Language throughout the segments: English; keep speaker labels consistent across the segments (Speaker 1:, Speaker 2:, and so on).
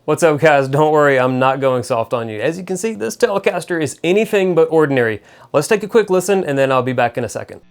Speaker 1: What's up guys, don't worry, I'm not going soft on you. As you can see, this Telecaster is anything but ordinary. Let's take a quick listen and then I'll be back in a second.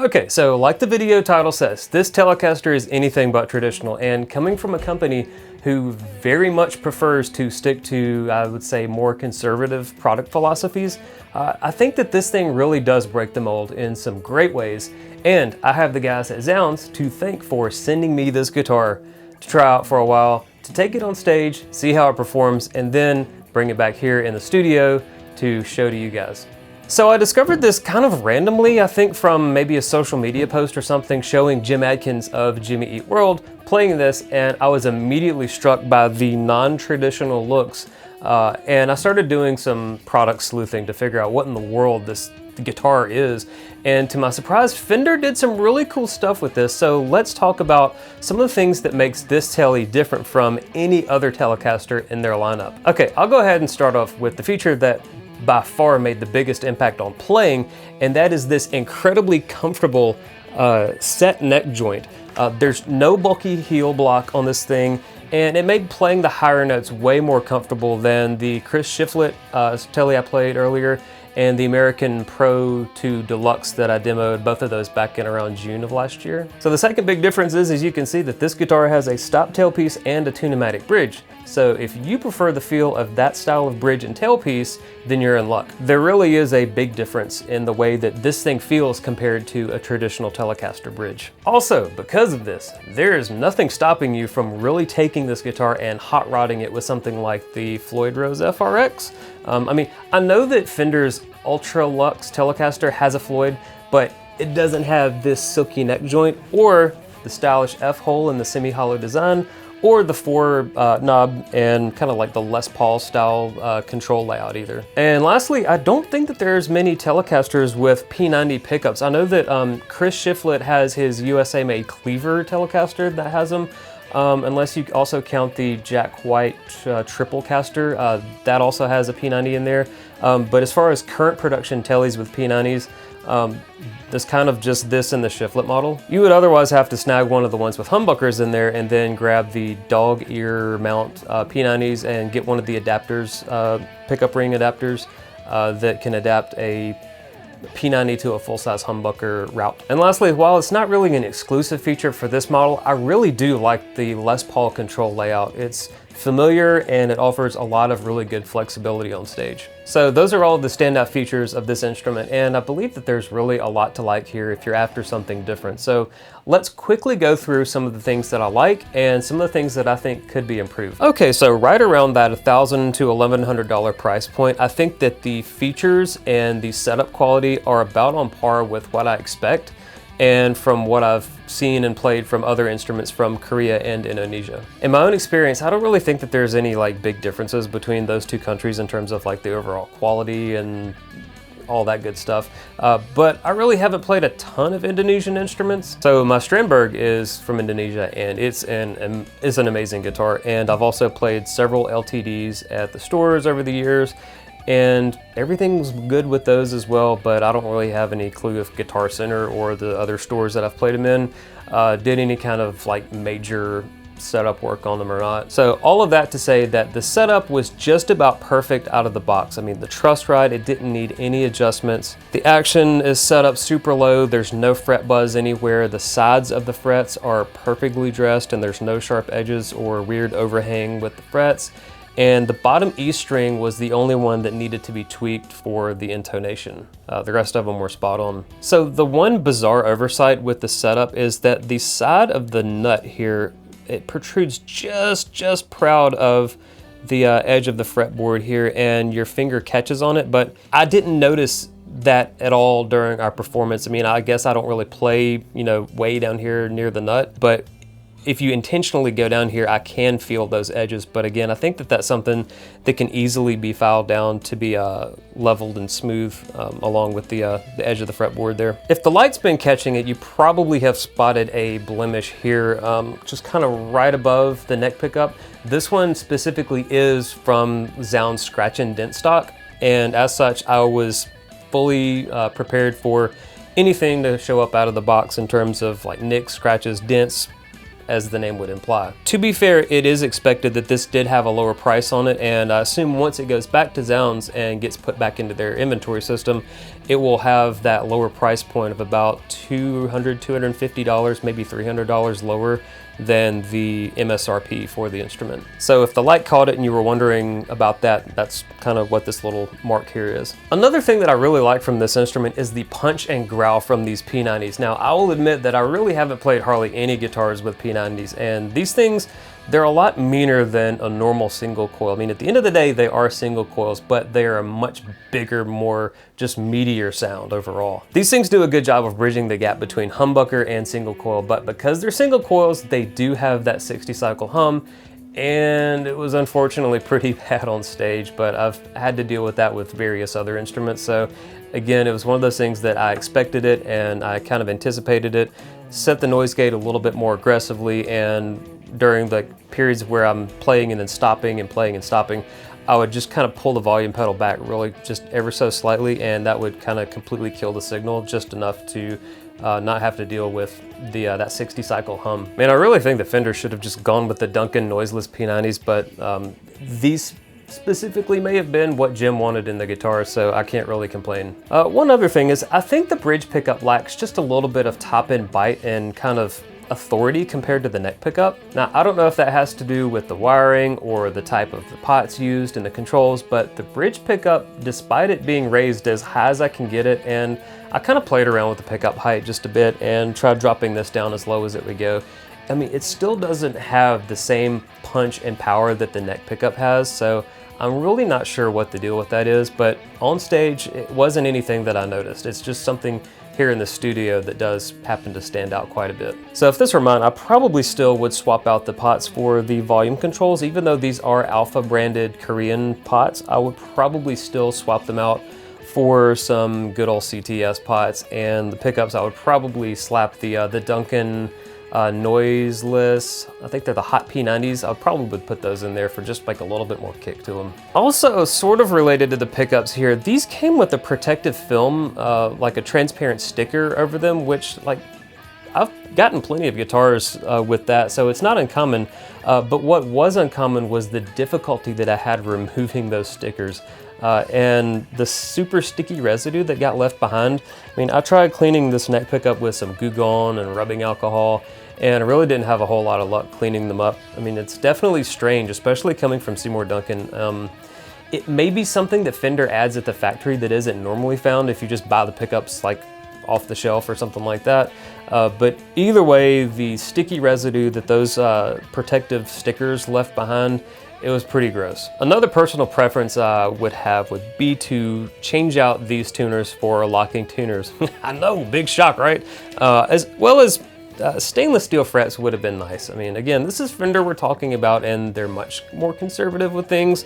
Speaker 1: Okay, so like the video title says, this Telecaster is anything but traditional, and coming from a company who very much prefers to stick to, I would say, more conservative product philosophies, I think that this thing really does break the mold in some great ways, and I have the guys at Zzounds to thank for sending me this guitar to try out for a while, to take it on stage, see how it performs, and then bring it back here in the studio to show to you guys. So I discovered this kind of randomly, I think from maybe a social media post or something showing Jim Adkins of Jimmy Eat World playing this, and I was immediately struck by the non-traditional looks. And I started doing some product sleuthing to figure out what in the world this guitar is. And to my surprise, Fender did some really cool stuff with this. So let's talk about some of the things that makes this Tele different from any other Telecaster in their lineup. Okay, I'll go ahead and start off with the feature that by far made the biggest impact on playing, and that is this incredibly comfortable set neck joint. There's no bulky heel block on this thing, and it made playing the higher notes way more comfortable than the Chris Shiflett Tele I played earlier and the American Pro 2 Deluxe that I demoed, both of those back in around June of last year. So the second big difference is, as you can see, that this guitar has a stop tailpiece and a tune-o-matic bridge. So if you prefer the feel of that style of bridge and tailpiece, then you're in luck. There really is a big difference in the way that this thing feels compared to a traditional Telecaster bridge. Also, because of this, there is nothing stopping you from really taking this guitar and hot rodding it with something like the Floyd Rose FRX. I mean, I know that Fender's Ultra Luxe Telecaster has a Floyd, but it doesn't have this silky neck joint or the stylish F-hole in the semi-hollow design, or the 4-knob and kind of like the Les Paul style control layout either. And lastly, I don't think that there's many Telecasters with P90 pickups. I know that Chris Shiflett has his USA-made Cleaver Telecaster that has them, unless you also count the Jack White Triple Caster. That also has a P90 in there. But as far as current production Teles with P90s, there's kind of just this in the Shiflett model. You would otherwise have to snag one of the ones with humbuckers in there and then grab the dog ear mount P90s and get one of the adapters, pickup ring adapters that can adapt a P90 to a full-size humbucker route. And lastly, while it's not really an exclusive feature for this model, I really do like the Les Paul control layout. It's familiar and it offers a lot of really good flexibility on stage. So those are all the standout features of this instrument, and I believe that there's really a lot to like here if you're after something different. So let's quickly go through some of the things that I like and some of the things that I think could be improved. Okay, so right around that $1,000 to $1,100 price point, I think that the features and the setup quality are about on par with what I expect and from what I've seen and played from other instruments from Korea and Indonesia. In my own experience, I don't really think that there's any like big differences between those two countries in terms of like the overall quality and all that good stuff. But I really haven't played a ton of Indonesian instruments. So my Strandberg is from Indonesia and it's an amazing guitar. And I've also played several LTDs at the stores over the years, and everything's good with those as well, but I don't really have any clue if Guitar Center or the other stores that I've played them in did any kind of like major setup work on them or not. So all of that to say that the setup was just about perfect out of the box. I mean, the truss ride, it didn't need any adjustments. The action is set up super low. There's no fret buzz anywhere. The sides of the frets are perfectly dressed and there's no sharp edges or weird overhang with the frets. And the bottom E string was the only one that needed to be tweaked for the intonation. The rest of them were spot on. So the one bizarre oversight with the setup is that the side of the nut here, it protrudes just proud of the edge of the fretboard here, and your finger catches on it, but I didn't notice that at all during our performance. I mean, I guess I don't really play, you know, way down here near the nut, but if you intentionally go down here, I can feel those edges. But again, I think that that's something that can easily be filed down to be leveled and smooth along with the edge of the fretboard there. If the light's been catching it, you probably have spotted a blemish here, just kind of right above the neck pickup. This one specifically is from Zzounds scratch and dent stock. And as such, I was fully prepared for anything to show up out of the box in terms of like nicks, scratches, dents, as the name would imply. To be fair, it is expected that this did have a lower price on it, and I assume once it goes back to Zzounds and gets put back into their inventory system, it will have that lower price point of about $200, $250, maybe $300 lower than the MSRP for the instrument. So if the light caught it and you were wondering about that, that's kind of what this little mark here is. Another thing that I really like from this instrument is the punch and growl from these P90s. Now, I will admit that I really haven't played hardly any guitars with P90s, and these things, they're a lot meaner than a normal single coil. I mean, at the end of the day, they are single coils, but they are a much bigger, more just meatier sound overall. These things do a good job of bridging the gap between humbucker and single coil, but because they're single coils, they do have that 60 cycle hum, and it was unfortunately pretty bad on stage, but I've had to deal with that with various other instruments. So again, it was one of those things that I expected it and I kind of anticipated it, set the noise gate a little bit more aggressively, and during the periods where I'm playing and then stopping and playing and stopping, I would just kind of pull the volume pedal back really just ever so slightly, and that would kind of completely kill the signal, just enough to not have to deal with the that 60 cycle hum. Man, I really think the Fender should have just gone with the Duncan noiseless P90s, but these specifically may have been what Jim wanted in the guitar, so I can't really complain. One other thing is, I think the bridge pickup lacks just a little bit of top-end bite and kind of authority compared to the neck pickup. Now, I don't know if that has to do with the wiring or the type of the pots used and the controls, but the bridge pickup, despite it being raised as high as I can get it, and I kind of played around with the pickup height just a bit and tried dropping this down as low as it would go. I mean, it still doesn't have the same punch and power that the neck pickup has, so I'm really not sure what the deal with that is, but on stage, it wasn't anything that I noticed. It's just something here in the studio that does happen to stand out quite a bit. So if this were mine, I probably still would swap out the pots for the volume controls. Even though these are Alpha branded Korean pots, I would probably still swap them out for some good old CTS pots, and the pickups I would probably slap the Duncan noiseless, I think they're the Hot P90s. I probably would put those in there for just like a little bit more kick to them. Also, sort of related to the pickups here, these came with a protective film, like a transparent sticker over them, which like I've gotten plenty of guitars with that, so it's not uncommon. But what was uncommon was the difficulty that I had removing those stickers. And the super sticky residue that got left behind. I mean, I tried cleaning this neck pickup with some Goo Gone and rubbing alcohol, and I really didn't have a whole lot of luck cleaning them up. I mean, it's definitely strange, especially coming from Seymour Duncan. It may be something that Fender adds at the factory that isn't normally found if you just buy the pickups like off the shelf or something like that. But either way, the sticky residue that those protective stickers left behind, it was pretty gross. Another personal preference I would have would be to change out these tuners for locking tuners. I know, big shock, right? As well as stainless steel frets would have been nice. I mean, again, this is Fender we're talking about, and they're much more conservative with things.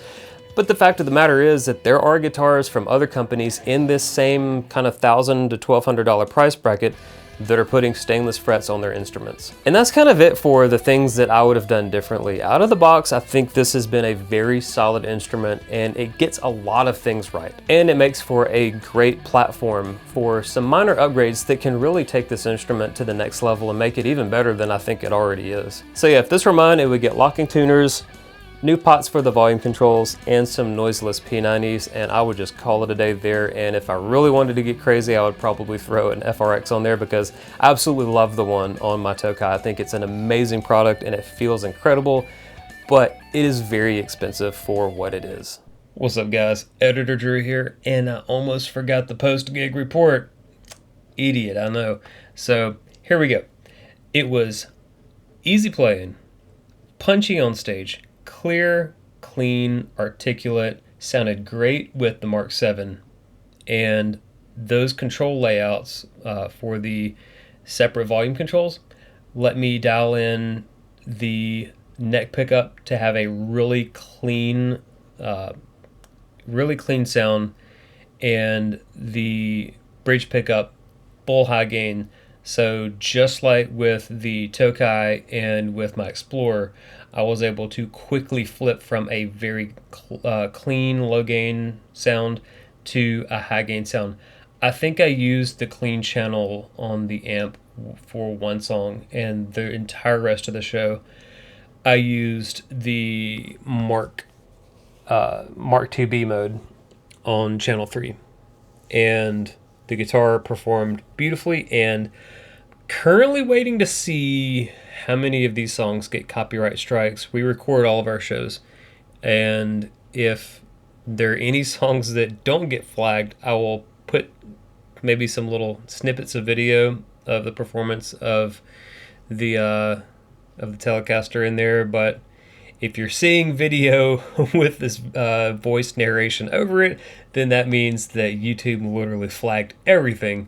Speaker 1: But the fact of the matter is that there are guitars from other companies in this same kind of $1,000 to $1,200 price bracket that are putting stainless frets on their instruments. And that's kind of it for the things that I would have done differently. Out of the box, I think this has been a very solid instrument, and it gets a lot of things right. And it makes for a great platform for some minor upgrades that can really take this instrument to the next level and make it even better than I think it already is. So yeah, if this were mine, it would get locking tuners, new pots for the volume controls, and some noiseless P90s, and I would just call it a day there. And if I really wanted to get crazy, I would probably throw an FRX on there, because I absolutely love the one on my Tokai. I think it's an amazing product and it feels incredible, but it is very expensive for what it is. What's up, guys? Editor Drew here, and I almost forgot the post-gig report. Idiot, I know. So here we go. It was easy playing, punchy on stage, clear, clean, articulate, sounded great with the Mark 7, and those control layouts for the separate volume controls let me dial in the neck pickup to have a really clean sound, and the bridge pickup full high gain. So just like with the Tokai and with my Explorer, I was able to quickly flip from a very clean low gain sound to a high gain sound. I think I used the clean channel on the amp for one song, and the entire rest of the show I used the Mark IIB mode on channel 3, and the guitar performed beautifully. And currently waiting to see how many of these songs get copyright strikes. We record all of our shows, and if there are any songs that don't get flagged, I will put maybe some little snippets of video of the performance of the Telecaster in there. But if you're seeing video with this voice narration over it, then that means that YouTube literally flagged everything.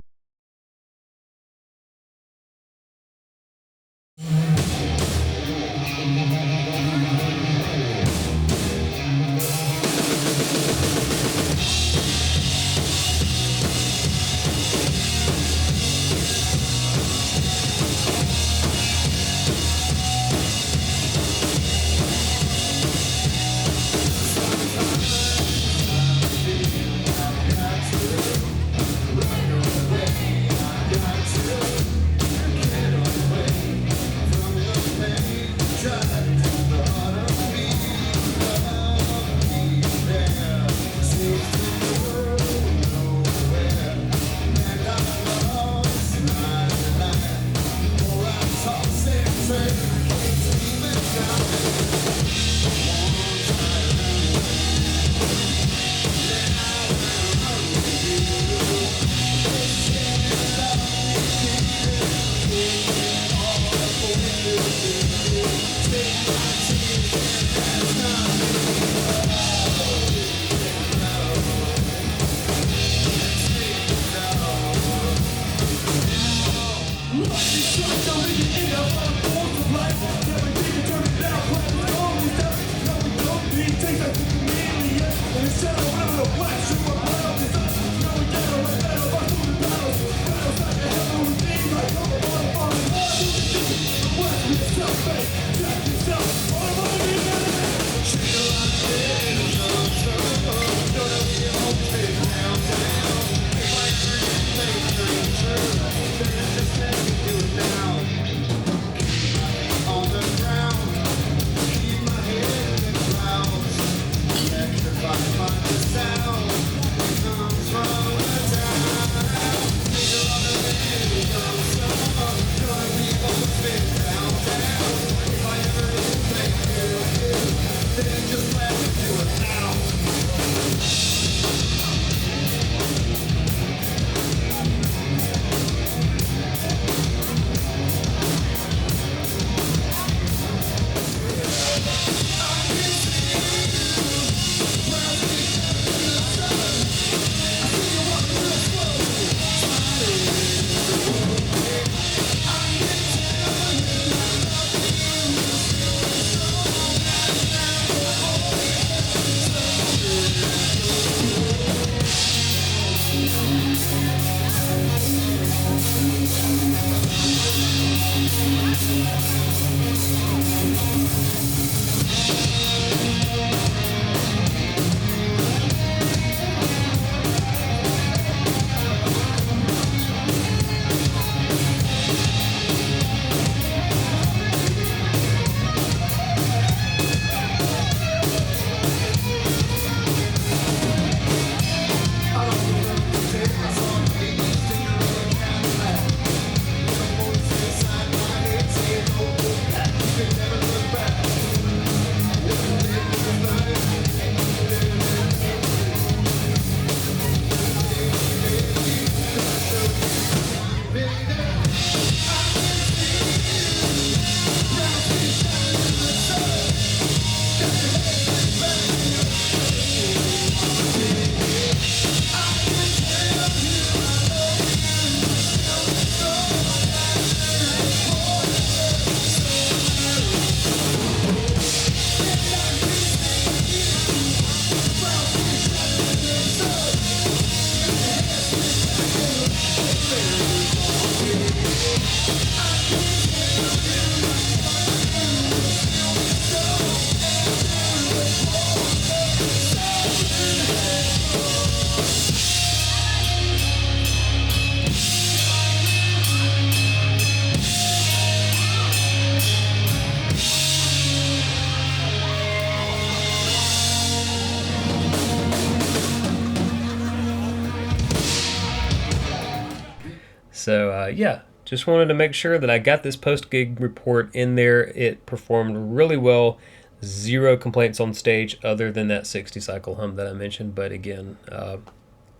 Speaker 1: So yeah, just wanted to make sure that I got this post-gig report in there. It performed really well. Zero complaints on stage other than that 60 cycle hum that I mentioned. But again,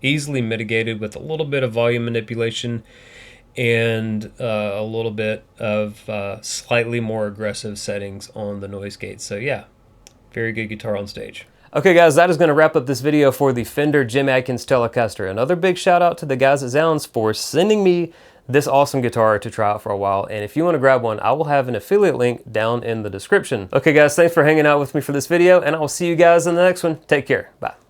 Speaker 1: easily mitigated with a little bit of volume manipulation and a little bit of slightly more aggressive settings on the noise gate. So yeah, very good guitar on stage. Okay guys, that is going to wrap up this video for the Fender Jim Adkins Telecaster. Another big shout out to the guys at Zzounds for sending me this awesome guitar to try out for a while. And if you want to grab one, I will have an affiliate link down in the description. Okay guys, thanks for hanging out with me for this video, and I will see you guys in the next one. Take care. Bye.